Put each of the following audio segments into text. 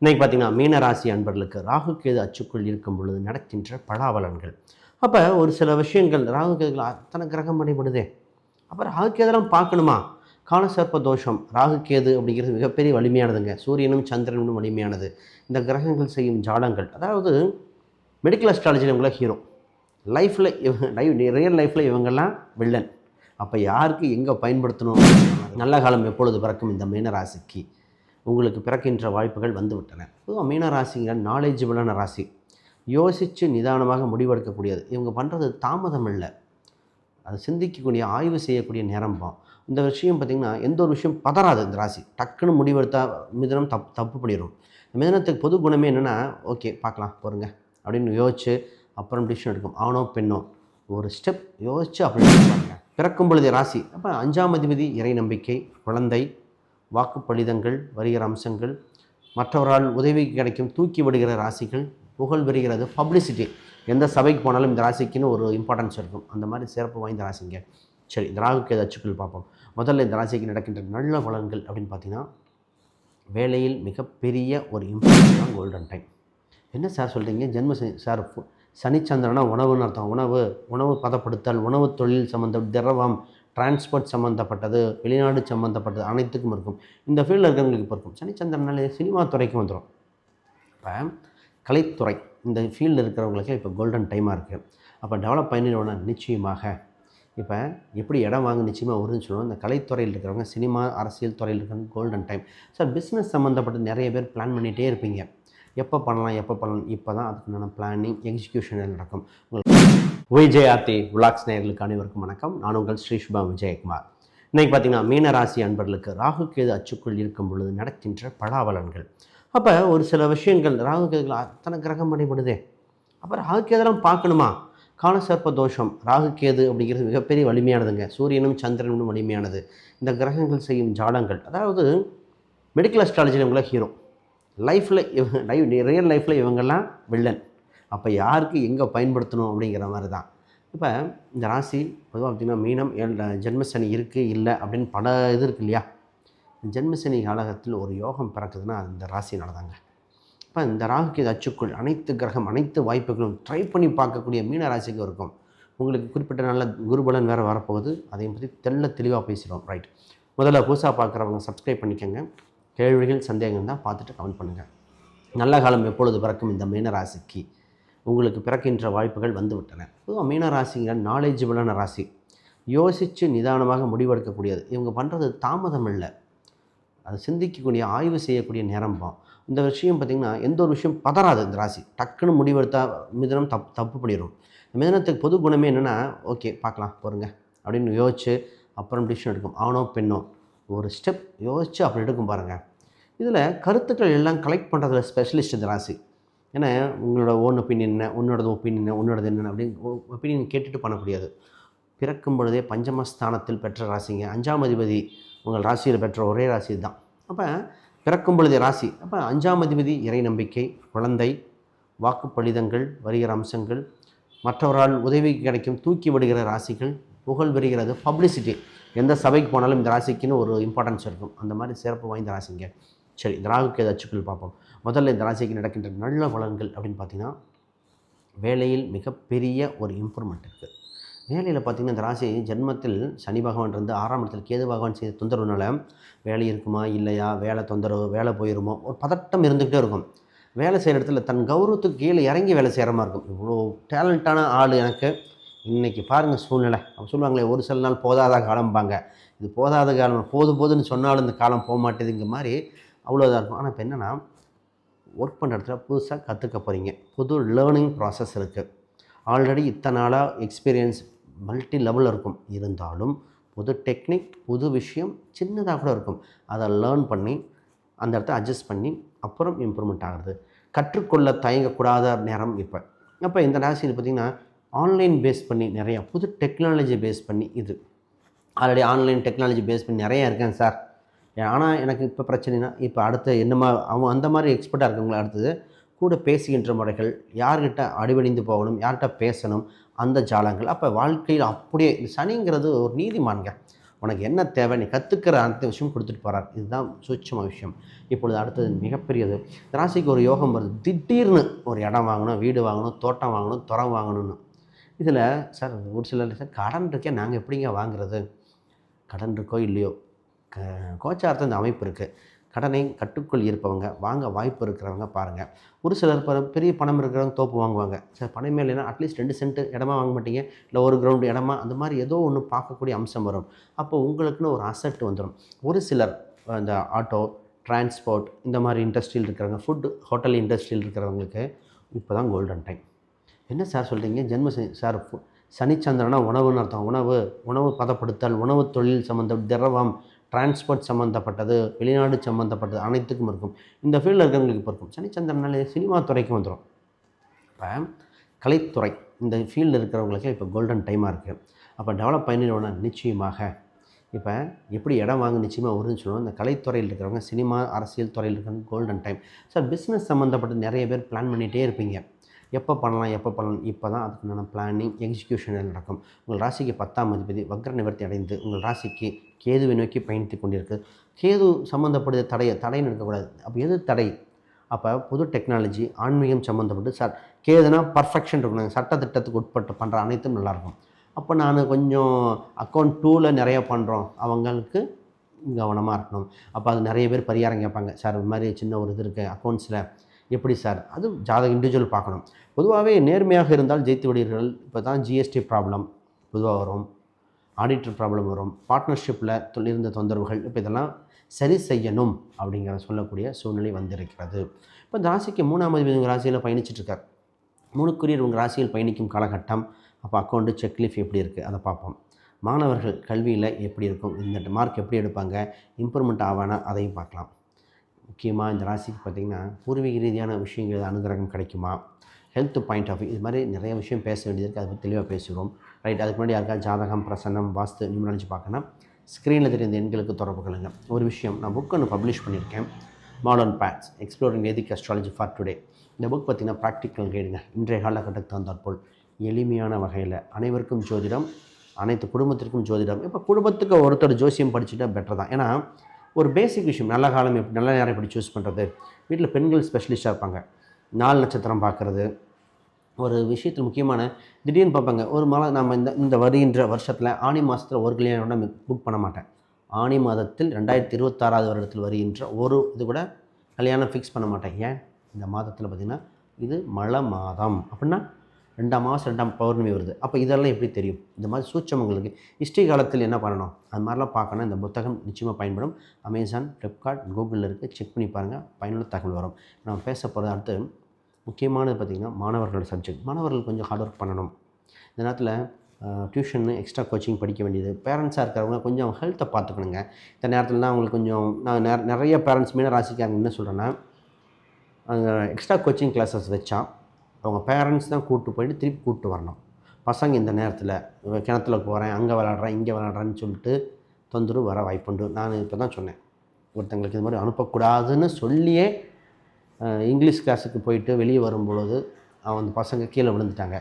இன்றைக்கி பார்த்திங்கன்னா மீனராசி அன்பர்களுக்கு ராகு கேது அச்சுக்குள் இருக்கும் பொழுது நடக்கின்ற பலாபலன்கள். அப்போ ஒரு சில விஷயங்கள் ராகு கேதுகள் அத்தனை கிரகம் பண்ணிவிடுதே, அப்போ ராகு கேதெல்லாம் பார்க்கணுமா? காலசர்ப்ப தோஷம். ராகு கேது அப்படிங்கிறது மிகப்பெரிய வலிமையானதுங்க. சூரியனும் சந்திரனும் வலிமையானது. இந்த கிரகங்கள் செய்யும் ஜாலங்கள், அதாவது மெடிக்கல் அஸ்ட்ராலஜியில் இவங்கள ஹீரோ, லைஃப்பில் ரியல் லைஃப்பில் இவங்கெல்லாம் வில்லன். அப்போ யாருக்கு எங்கே பயன்படுத்தணும்? நல்ல காலம் எப்பொழுது பிறக்கும் இந்த மீனராசிக்கு? உங்களுக்கு பிறக்கின்ற வாய்ப்புகள் வந்துவிட்டன. பொதுவாக மீனராசிங்க நாலேஜபிளான ராசி, யோசித்து நிதானமாக முடிவெடுக்கக்கூடியது. இவங்க பண்ணுறது தாமதம் இல்லை, அது சிந்திக்கக்கூடிய ஆய்வு செய்யக்கூடிய நேரம்பம். இந்த விஷயம் பார்த்திங்கன்னா எந்த ஒரு விஷயம் பதறாது. இந்த ராசி டக்குன்னு முடிவெடுத்தா மிதனம் தப்பு பண்ணிடும். மிதனத்துக்கு பொது குணமே என்னென்னா, ஓகே பார்க்கலாம் போருங்க அப்படின்னு யோசிச்சு அப்புறம் டிசிஷன் எடுக்கும். ஆணோ பெண்ணோ ஒரு ஸ்டெப் யோசித்து அப்படி பாருங்க. பிறக்கும் பொழுது ராசி அப்போ 5ஆம் அதிபதி இறை நம்பிக்கை, குழந்தை, வாக்குப்பளிதங்கள், வருகிற அம்சங்கள், மற்றவரால் உதவி கிடைக்கும், தூக்கி விடுகிற ராசிகள், புகழ் பெறுகிறது, பப்ளிசிட்டி. எந்த சபைக்கு போனாலும் இந்த ராசிக்குன்னு ஒரு இம்பார்ட்டன்ஸ் இருக்கும். அந்த மாதிரி சிறப்பு வாய்ந்த ராசிங்க. சரி, இந்த ராகு கேது அச்சுக்கள் பார்ப்போம். முதல்ல இந்த ராசிக்கு நடக்கின்ற நல்ல பலன்கள் அப்படின்னு பார்த்தீங்கன்னா, வேலையில் மிகப்பெரிய ஒரு இம்பார்ட்டன்டான கோல்டன் டைம். என்ன சார் சொல்கிறீங்க? ஜென்ம சார் சனிச்சந்திரனா உணவுன்னு அர்த்தம். உணவு பதப்படுத்தல், உணவு தொழில் சம்மந்தம், திரவம், டிரான்ஸ்போர்ட் சம்மந்தப்பட்டது, வெளிநாடு சம்மந்தப்பட்டது அனைத்துக்கும் இருக்கும். இந்த ஃபீல்டில் இருக்கிறவங்களுக்கு இப்போ இருக்கும். சனிச்சந்திரனாலே சினிமா துறைக்கும் வந்துடும். இப்போ கலைத்துறை இந்த ஃபீல்டில் இருக்கிறவங்களுக்கு இப்போ கோல்டன் டைமாக இருக்குது. அப்போ டெவலப் பண்ணிடுவோம்னா நிச்சயமாக இப்போ எப்படி இடம் வாங்க நிச்சயமாக வருதுன்னு சொல்லுவோம். இந்த கலைத்துறையில் இருக்கிறவங்க, சினிமா, அரசியல் துறையில் இருக்கிறவங்க கோல்டன் டைம். சார் பிஸ்னஸ் சம்மந்தப்பட்டு நிறைய பேர் பிளான் பண்ணிகிட்டே இருப்பீங்க. எப்போ பண்ணலாம் இப்போ தான் அதுக்குண்டான பிளானிங் எக்ஸிக்யூஷன் நடக்கும். விஜயார்த்தி விளாக்ஸ் நேயர்களுக்கு அனைவருக்கும் வணக்கம். நான் உங்கள் ஸ்ரீ சுபா விஜயகுமார். இன்றைக்கி பார்த்திங்கன்னா மீனராசி அன்பர்களுக்கு ராகு கேது அச்சுக்குள் இருக்கும் பொழுது நடக்கின்ற பலாபலன்கள். அப்போ ஒரு சில விஷயங்கள் ராகு கேதுகள் அத்தனை கிரகம் பண்ணிவிடுதே, அப்போ ராகு கேதெல்லாம் பார்க்கணுமா? காலசர்ப்ப தோஷம். ராகு கேது அப்படிங்கிறது மிகப்பெரிய வலிமையானதுங்க. சூரியனும் சந்திரனும் வலிமையானது. இந்த கிரகங்கள் செய்யும் ஜாலங்கள், அதாவது மெடிக்கல் அஸ்ட்ராலஜியில் இவங்கள ஹீரோ, லைஃப்பில் ரியல் லைஃப்பில் இவங்கெல்லாம் வில்லன். அப்போ யாருக்கு எங்கே பயன்படுத்தணும் அப்படிங்கிற மாதிரி தான். இப்போ இந்த ராசி பொதுவாக பார்த்திங்கன்னா மீனம் ஜென்மசனி இருக்குது இல்லை அப்படின்னு பல இது இருக்குது இல்லையா? ஜென்மசனி காலகட்டத்தில் ஒரு யோகம் பிறக்குதுன்னா இந்த ராசி நடந்தாங்க. இப்போ இந்த ராகுக்கு இது அச்சுக்குள் அனைத்து கிரகம், அனைத்து வாய்ப்புகளும் ட்ரை பண்ணி பார்க்கக்கூடிய மீன ராசிக்கு இருக்கும். உங்களுக்கு குறிப்பிட்ட நல்ல குருபலன் வேறு வரப்போகுது. அதையும் பற்றி தெளிவாக பேசிடுவோம். ரைட், முதல்ல புதுசாக பார்க்குறவங்க சப்ஸ்கிரைப் பண்ணிக்கோங்க. கேள்விகள் சந்தேகம் தான் பார்த்துட்டு கமெண்ட் பண்ணுங்கள். நல்ல காலம் எப்பொழுது பிறக்கும் இந்த மீனராசிக்கு? உங்களுக்கு பிறக்கின்ற வாய்ப்புகள் வந்துவிட்டன. பொதுவாக மீனராசிங்க நாலேஜபிளான ராசி, யோசித்து நிதானமாக முடிவெடுக்கக்கூடியது. இவங்க பண்ணுறது தாமதம் இல்லை, அது சிந்திக்கக்கூடிய ஆய்வு செய்யக்கூடிய நேரம்பம். இந்த விஷயம் பார்த்திங்கன்னா எந்த ஒரு விஷயம் பதறாது. இந்த ராசி டக்குன்னு முடிவெடுத்தா மிதனம் தப்பு பண்ணிடும். மிதனத்துக்கு பொது குணமே என்னென்னா, ஓகே பார்க்கலாம் போருங்க அப்படின்னு யோசிச்சு அப்புறம் டிசிஷன் எடுக்கும். ஆணோ பெண்ணோ ஒரு ஸ்டெப் யோசித்து அப்படி எடுக்கும் பாருங்கள். இதில் கருத்துக்கள் எல்லாம் கலெக்ட் பண்ணுறதுல ஸ்பெஷலிஸ்ட் இந்த ராசி. ஏன்னா உங்களோட ஓன் ஒப்பீனியன் என்ன, உன்னோடது ஒப்பீனியன் என்ன, உன்னோடது என்னென்ன அப்படின்னு ஒப்பீனியன் கேட்டுட்டு பண்ணக்கூடியது. பிறக்கும் பொழுதே பஞ்சமஸ்தானத்தில் பெற்ற ராசிங்க. 5ஆம் அதிபதி உங்கள் ராசியில் பெற்ற ஒரே ராசி தான். அப்போ பிறக்கும் பொழுதே ராசி அப்போ 5ஆம் அதிபதி இறை நம்பிக்கை, குழந்தை, வாக்குப்பளிதங்கள், வருகிற அம்சங்கள், மற்றவரால் உதவி கிடைக்கும், தூக்கி விடுகிற ராசிகள், புகழ் பெறுகிறது, பப்ளிசிட்டி. எந்த சபைக்கு போனாலும் இந்த ராசிக்குன்னு ஒரு இம்பார்ட்டன்ஸ் இருக்கும். அந்த மாதிரி சிறப்பு வாய்ந்த ராசிங்க. சரி, இந்த ராகு கேது அச்சுக்கள் பார்ப்போம். முதல்ல இந்த ராசிக்கு நடக்கின்ற நல்ல பலன்கள் அப்படின்னு பார்த்திங்கன்னா, வேலையில் மிகப்பெரிய ஒரு இம்ப்ரூவ்மெண்ட் இருக்குது. வேலையில் பார்த்திங்கன்னா இந்த ராசி ஜென்மத்தில் சனி பகவான் இருந்து 6ஆம் இடத்தில் கேது பகவான் செய்த தொந்தரவுனால வேலை இருக்குமா இல்லையா, வேலை தொந்தரவு, வேலை போயிருமோ, ஒரு பதட்டம் இருந்துக்கிட்டே இருக்கும். வேலை செய்கிற இடத்துல தன் கௌரவத்துக்கு கீழே இறங்கி வேலை செய்கிற மாதிரி இருக்கும். இவ்வளோ டேலண்ட்டான ஆள் எனக்கு, இன்றைக்கி பாருங்கள் சூழ்நிலை. அவங்க சொல்லுவாங்களே, ஒரு சில நாள் போதாத காலம்பாங்க. இது போதாத காலம், போதுன்னு சொன்னாலும் இந்த காலம் போக மாட்டேதுங்க மாதிரி அவ்வளோதான் இருக்கும். ஆனால் இப்போ என்னென்னா, ஒர்க் பண்ணுற இடத்துல புதுசாக கற்றுக்க போகிறீங்க. புது லேர்னிங் ப்ராசஸ் இருக்குது. ஆல்ரெடி இத்தனை நாளாக எக்ஸ்பீரியன்ஸ் மல்டி லெவலில் இருக்கும். இருந்தாலும் புது டெக்னிக், புது விஷயம் சின்னதாக கூட இருக்கும். அதை லேர்ன் பண்ணி அந்த இடத்த அட்ஜஸ்ட் பண்ணி அப்புறம் இம்ப்ரூவ்மெண்ட் ஆகுது. கற்றுக்கொள்ள தயங்கக்கூடாத நேரம் இப்போ. அப்போ இந்த ராசியில் பார்த்திங்கன்னா ஆன்லைன் பேஸ் பண்ணி நிறையா புது டெக்னாலஜி பேஸ் பண்ணி, இது ஆல்ரெடி ஆன்லைன் டெக்னாலஜி பேஸ் பண்ணி நிறையா இருக்கேன் சார், ஆனால் எனக்கு இப்போ பிரச்சனைனா இப்போ அடுத்த என்னமா அவன் அந்த மாதிரி எக்ஸ்பர்ட்டாக இருக்கவங்கள அடுத்தது கூட பேசுகின்ற முறைகள், யார்கிட்ட அடிபணிந்து போகணும், யார்கிட்ட பேசணும், அந்த ஜாலங்கள். அப்போ வாழ்க்கையில் அப்படியே இந்த சனிங்கிறது ஒரு நீதிமான்க, உனக்கு என்ன தேவை, நீ கற்றுக்கிற அந்த விஷயம் கொடுத்துட்டு போகிறார். இதுதான் சூட்சம விஷயம். இப்பொழுது அடுத்தது மிகப்பெரியது. ராசிக்கு ஒரு யோகம் வருது. திடீர்னு ஒரு இடம் வாங்கணும், வீடு வாங்கணும், தோட்டம் வாங்கணும், துறம் வாங்கணும்னு. இதில் சார் ஒரு சிலர் சார் கடன் இருக்கே, நாங்கள் எப்படிங்க வாங்குறது? கடன் இருக்கோ இல்லையோ, கோச்சாரத்தில் இந்த அமைப்பு இருக்குது. கடனை கட்டுக்குள் இருப்பவங்க, வாங்க வாய்ப்பு இருக்கிறவங்க பாருங்கள். ஒரு சிலர் பெரிய பணம் இருக்கிறவங்க தோப்பு வாங்குவாங்க. சார் பணமே இல்லைன்னா அட்லீஸ்ட் 2 சென்ட் இடமா வாங்க மாட்டீங்க, இல்லை ஒரு கிரவுண்டு இடமா, அந்த மாதிரி ஏதோ ஒன்று பார்க்கக்கூடிய அம்சம் வரும். அப்போ உங்களுக்குன்னு ஒரு அசெட் வந்துடும். ஒரு சிலர் இந்த ஆட்டோ, டிரான்ஸ்போர்ட் இந்த மாதிரி இண்டஸ்ட்ரியில் இருக்கிறவங்க, ஃபுட் ஹோட்டல் இண்டஸ்ட்ரியில் இருக்கிறவங்களுக்கு இப்போ தான் கோல்டன் டைம். என்ன சார் சொல்கிறீங்க? ஜென்ம சனி சார், சனிச்சந்திரனா உணவுன்னு அர்த்தம். உணவு பதப்படுத்தல், உணவு தொழில் சம்மந்தம், திரவம், டிரான்ஸ்போர்ட் சம்மந்தப்பட்டது, வெளிநாடு சம்மந்தப்பட்டது அனைத்துக்கும் இருக்கும். இந்த ஃபீல்டில் இருக்கிறவங்களுக்கு இப்போ இருக்கும். சனிச்சந்திரனாலே சினிமா துறைக்கும் வந்துடும். இப்போ கலைத்துறை இந்த ஃபீல்டில் இருக்கிறவங்களுக்கு இப்போ கோல்டன் டைமாக இருக்குது. அப்போ டெவலப் பண்ணிடுவோன்னா நிச்சயமாக இப்போ எப்படி இடம் வாங்க நிச்சயமாக வருதுன்னு சொல்லுவோம். இந்த கலைத்துறையில் இருக்கிறவங்க, சினிமா அரசியல் துறையில் இருக்கிறவங்க கோல்டன் டைம். சார் பிஸ்னஸ் சம்மந்தப்பட்ட நிறைய பேர் பிளான் பண்ணிகிட்டே இருப்பீங்க. எப்போ பண்ணலாம் இப்போ தான் அதுக்குண்டான பிளானிங் எக்ஸிக்யூஷன் நடக்கும். உங்கள் ராசிக்கு 10ஆம் அதிபதி வக்ர நிவர்த்தி அடைந்து உங்கள் ராசிக்கு கேதுவை நோக்கி பயணித்து கொண்டிருக்கு. கேது சம்மந்தப்பட்ட தடைன்னு இருக்கக்கூடாது. அப்போ எது தடை? அப்போ புது டெக்னாலஜி, ஆன்மீகம் சம்மந்தப்பட்டு கேதுனா பர்ஃபெக்ஷன் இருக்கணும். சட்டத்திட்டத்துக்கு உட்பட்டு பண்ணுற அனைத்தும் நல்லாயிருக்கும். அப்போ நான் கொஞ்சம் அக்கௌண்ட் 2ல் நிறைய பண்ணுறோம், அவங்களுக்கு கவனமாக இருக்கணும். அப்போ அது நிறைய பேர் பரிகாரம் கேட்பாங்க. சார் இது மாதிரி சின்ன ஒரு இது இருக்குது அக்கௌண்ட்ஸில், எப்படி சார்? அது ஜாதகம் இண்டிவிஜுவல் பார்க்கணும். பொதுவாகவே நேர்மையாக இருந்தால் ஜெயித்து விடுவீர்கள். இப்போ தான் ஜிஎஸ்டி ப்ராப்ளம் பொதுவாக வரும், ஆடிட்டர் ப்ராப்ளம் வரும், பார்ட்னர்ஷிப்பில் இருந்த தொந்தரவுகள், இப்போ இதெல்லாம் சரி செய்யணும் அப்படிங்கிற சொல்லக்கூடிய சூழ்நிலை வந்திருக்கிறது. இப்போ இந்த ராசிக்கு 3ஆம் அதிபதி உங்கள் ராசியில் பயணிச்சிட்ருக்கார். 3க்குரியர் உங்கள் ராசியில் பயணிக்கும் காலகட்டம். அப்போ அக்கௌண்ட்டு செக்லீஃப் எப்படி இருக்குது அதை பார்ப்போம். மாணவர்கள் கல்வியில் எப்படி இருக்கும், இந்த மார்க் எப்படி எடுப்பாங்க, இம்ப்ரூவ்மெண்ட் ஆவானா, அதையும் பார்க்கலாம். முக்கியமாக இந்த ராசிக்கு பார்த்திங்கன்னா பூர்வீக ரீதியான விஷயங்கள் அனுகிரகம் கிடைக்குமா, ஹெல்த் பாயிண்ட் ஆஃப் வியூ, இது மாதிரி நிறைய விஷயம் பேச வேண்டியது இருக்குது. அதை பற்றி தெளிவாக பேசுகிறோம். ரைட். அதுக்கு முன்னாடி யாருக்காவது ஜாதகம், பிரசன்னம், வாஸ்து, நியூமராலஜி பார்க்கணும், ஸ்க்ரீனில் தெரிந்த எண்களுக்கு தொடர்பு கொள்ளுங்கள். ஒரு விஷயம், நான் புக் ஒன்று பப்ளிஷ் பண்ணியிருக்கேன், modern paths exploring Vedic astrology for today. இந்த புக் பார்த்திங்கன்னா ப்ராக்டிக்கல் கைடுங்க. இன்றைய காலகட்டத்துக்கு தந்தாற்போல் எளிமையான வகையில் அனைவருக்கும் ஜோதிடம், அனைத்து குடும்பத்திற்கும் ஜோதிடம். இப்போ குடும்பத்துக்கு ஒருத்தர் ஜோசியம் படிச்சுட்டா பெட்டர் தான். ஏன்னா ஒரு பேசிக் விஷயம், நல்ல காலம் எப்படி, நல்ல நேரம் எப்படி சூஸ் பண்ணுறது. வீட்டில் பெண்கள் ஸ்பெஷலிஸ்ட்டாக இருப்பாங்க, 4 நட்சத்திரம் பார்க்குறது, ஒரு விஷயத்தில் முக்கியமான திடீர்னு பார்ப்பாங்க. ஒரு மலை நம்ம இந்த வருகின்ற வருஷத்தில் ஆனி மாதத்தில் ஒரு கல்யாணம் புக் பண்ண மாட்டேன். ஆனி மாதத்தில் 2026 வருடத்தில் வருகின்ற ஒரு இது கூட கல்யாணம் ஃபிக்ஸ் பண்ண மாட்டேன். ஏன்? இந்த மாதத்தில் பார்த்திங்கன்னா இது மழை மாதம், அப்படின்னா 2ஆம் மாதம் 2ஆம் பௌர்ணமி வருது. அப்போ இதெல்லாம் எப்படி தெரியும்? இந்த மாதிரி சூட்சமங்களுக்கு ஹிஸ்ட்ரி காலத்தில் என்ன பண்ணணும், அது மாதிரிலாம் பார்க்கணும். இந்த புத்தகம் நிச்சயமாக பயன்படும். அமேசான், ஃப்ளிப்கார்ட், கூகுளில் இருக்குது, செக் பண்ணி பாருங்கள், பயனுள்ள தகவல் வரும். நம்ம பேச போகிறது அடுத்து முக்கியமானது பார்த்திங்கன்னா மாணவர்களோட சப்ஜெக்ட். மாணவர்கள் கொஞ்சம் ஹார்ட் ஒர்க் பண்ணணும். இந்த நேரத்தில் டியூஷன்னு, எக்ஸ்ட்ரா கோச்சிங் படிக்க வேண்டியது. பேரண்ட்ஸாக இருக்கிறவங்க கொஞ்சம் ஹெல்த்தை பார்த்துக்கணுங்க. இந்த நேரத்தில் தான் அவங்களுக்கு கொஞ்சம் நான் நிறைய பேரண்ட்ஸ் மீன ராசிக்காரங்க என்ன சொல்கிறேன்னா, எக்ஸ்ட்ரா கோச்சிங் கிளாஸஸ் வச்சா அவங்க பேரண்ட்ஸ் தான் கூப்பிட்டு போயிட்டு திருப்பி கூப்பிட்டு வரணும். பசங்க இந்த நேரத்தில் கிணத்துல போகிறேன், அங்கே விளாட்றேன், இங்கே விளாட்றேன்னு சொல்லிட்டு தொந்தரவு வர வாய்ப்புண்டு. நான் இப்போ தான் சொன்னேன், ஒருத்தங்களுக்கு இது மாதிரி அனுப்பக்கூடாதுன்னு சொல்லியே இங்கிலீஷ் கிளாஸுக்கு போயிட்டு வெளியே வரும்பொழுது அந்த பசங்க கீழே விழுந்துட்டாங்க.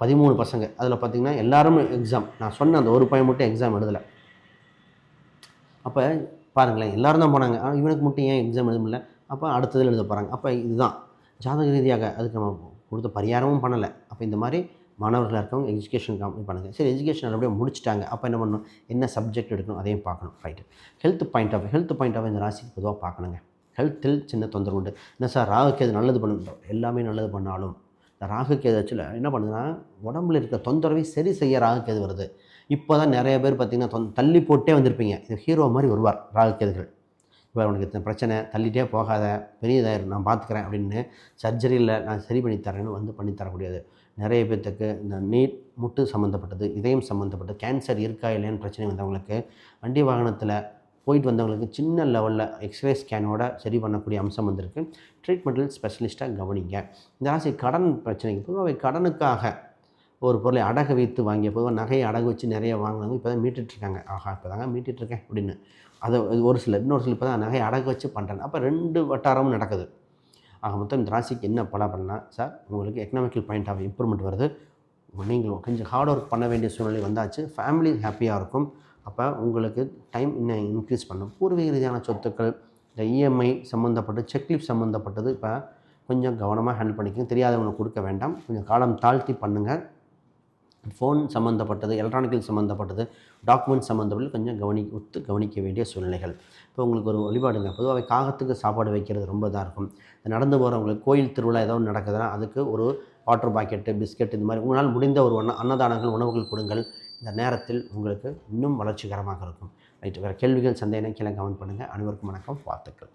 13 பசங்க. அதில் பார்த்திங்கன்னா எல்லாரும் எக்ஸாம், நான் சொன்ன அந்த ஒரு பையன் மட்டும் எக்ஸாம் எழுதலை. அப்போ பாருங்களேன், எல்லோரும் தான் போனாங்க, இவனுக்கு மட்டும் ஏன் எக்ஸாம் எழுத முடியல? அப்போ அடுத்ததில் எழுத போகிறாங்க. அப்போ இதுதான் ஜாதக ரீதியாக அதுக்கு நம்ம கொடுத்த பரிகாரமும் பண்ணலை. அப்போ இந்த மாதிரி மாணவர்களாக இருக்கவங்க எஜுகேஷன் பண்ணுங்கள். சரி, எஜுகேஷன் நல்லபடியாக முடிச்சிட்டாங்க, அப்போ என்ன பண்ணணும், என்ன சப்ஜெக்ட் எடுக்கணும் அதையும் பார்க்கணும். ரைட்டு. ஹெல்த் பாயிண்ட் ஆஃப் இந்த ராசிக்கு பொதுவாக பார்க்கணுங்க. ஹெல்த்தில் சின்ன தொந்தரவு உண்டு. என்ன சார் ராகுக்கேது நல்லது பண்ணுறோம், எல்லாமே நல்லது பண்ணாலும் இந்த ராகுக்கேது ஆக்சுவலி என்ன பண்ணுதுன்னா, உடம்புல இருக்க தொந்தரவை சரி செய்ய ராகுக்கேது வருது. இப்போ தான் நிறைய பேர் பார்த்திங்கன்னா தள்ளி போட்டே வந்திருப்பீங்க. இது ஹீரோ மாதிரி வருவார் ராகுக்கேதுகள். இப்போ உனக்கு இத்தனை பிரச்சனை, தள்ளிகிட்டே போகாத, பெரியதாயிரும், நான் பார்த்துக்கிறேன் அப்படின்னு சர்ஜரியில் நான் சரி பண்ணி தரேன்னு வந்து பண்ணி தரக்கூடியது. நிறைய பேர்த்துக்கு இந்த நீட், முட்டு சம்மந்தப்பட்டது, இதயம் சம்மந்தப்பட்டது, கேன்சர் இருக்கா இல்லையான்னு பிரச்சனை வந்தவங்களுக்கு, வண்டி வாகனத்தில் போயிட்டு வந்தவங்களுக்கு சின்ன லெவலில் எக்ஸ்ரே ஸ்கேனோட சரி பண்ணக்கூடிய அம்சம் வந்திருக்கு. ட்ரீட்மெண்ட்டில் ஸ்பெஷலிஸ்ட்டாக கவனிங்க. இந்த ராசி கடன் பிரச்சனைக்கு பொதுவாக கடனுக்காக ஒரு பொருளை அடகு வைத்து வாங்கிய, பொதுவாக நகையை அடகு வச்சு நிறைய வாங்கினவங்க இப்போ தான் மீட்டுட்ருக்காங்க. இப்போ தாங்க மீட்டுட்ருக்கேன் அப்படின்னு. அதை ஒரு சிலர், இன்னொரு சிலர் இப்போ தான் நகையை அடகு வச்சு பண்ணுறாங்க. அப்போ 2 வட்டாரமும் நடக்குது. ஆக மொத்தம் இந்த ராசிக்கு என்ன பலன்னா, சார் உங்களுக்கு எக்கனாமிக்கல் பாயிண்ட் ஆஃப் இம்ப்ரூவ்மெண்ட் வருது. நீங்களும் கொஞ்சம் ஹார்ட் ஒர்க் பண்ண வேண்டிய சூழ்நிலை வந்தாச்சு. ஃபேமிலி ஹாப்பியாக இருக்கும். அப்போ உங்களுக்கு டைம் இன்னும் இன்க்ரீஸ் பண்ணும். பூர்வீக ரீதியான சொத்துக்கள், இந்த இஎம்ஐ சம்மந்தப்பட்டு, செக்லீஃப் சம்மந்தப்பட்டது இப்போ கொஞ்சம் கவனமாக ஹேண்டில் பண்ணிக்கங்க. தெரியாதவங்களுக்கு கொடுக்க வேண்டாம். கொஞ்சம் காலம் தாழ்த்தி பண்ணுங்கள். ஃபோன் சம்மந்தப்பட்டது, எலக்ட்ரானிக்கல் சம்மந்தப்பட்டது, டாக்குமெண்ட் சம்மந்தப்பட்டது கொஞ்சம் கவனிக்க வேண்டிய சூழ்நிலைகள். இப்போ உங்களுக்கு ஒரு வழிபாடுங்க. பொதுவாகவே காகத்துக்கு சாப்பாடு வைக்கிறது ரொம்ப இதாக இருக்கும். நடந்து போகிறவங்களுக்கு கோயில் திருவிழா ஏதோ ஒன்று நடக்குதுன்னா அதுக்கு ஒரு வாட்டர் பாக்கெட்டு, பிஸ்கெட் இந்த மாதிரி உங்களால் முடிந்த ஒரு அன்னதானங்கள், உணவுகள் கொடுங்கள். இந்த நேரத்தில் உங்களுக்கு இன்னும் வளர்ச்சிகரமாக இருக்கும். ரைட்டு. வேறு கேள்விகள், சந்தேகம் கீழே கமெண்ட் பண்ணுங்கள். அனைவருக்கும் வணக்கம். வாழ்த்துக்கள்.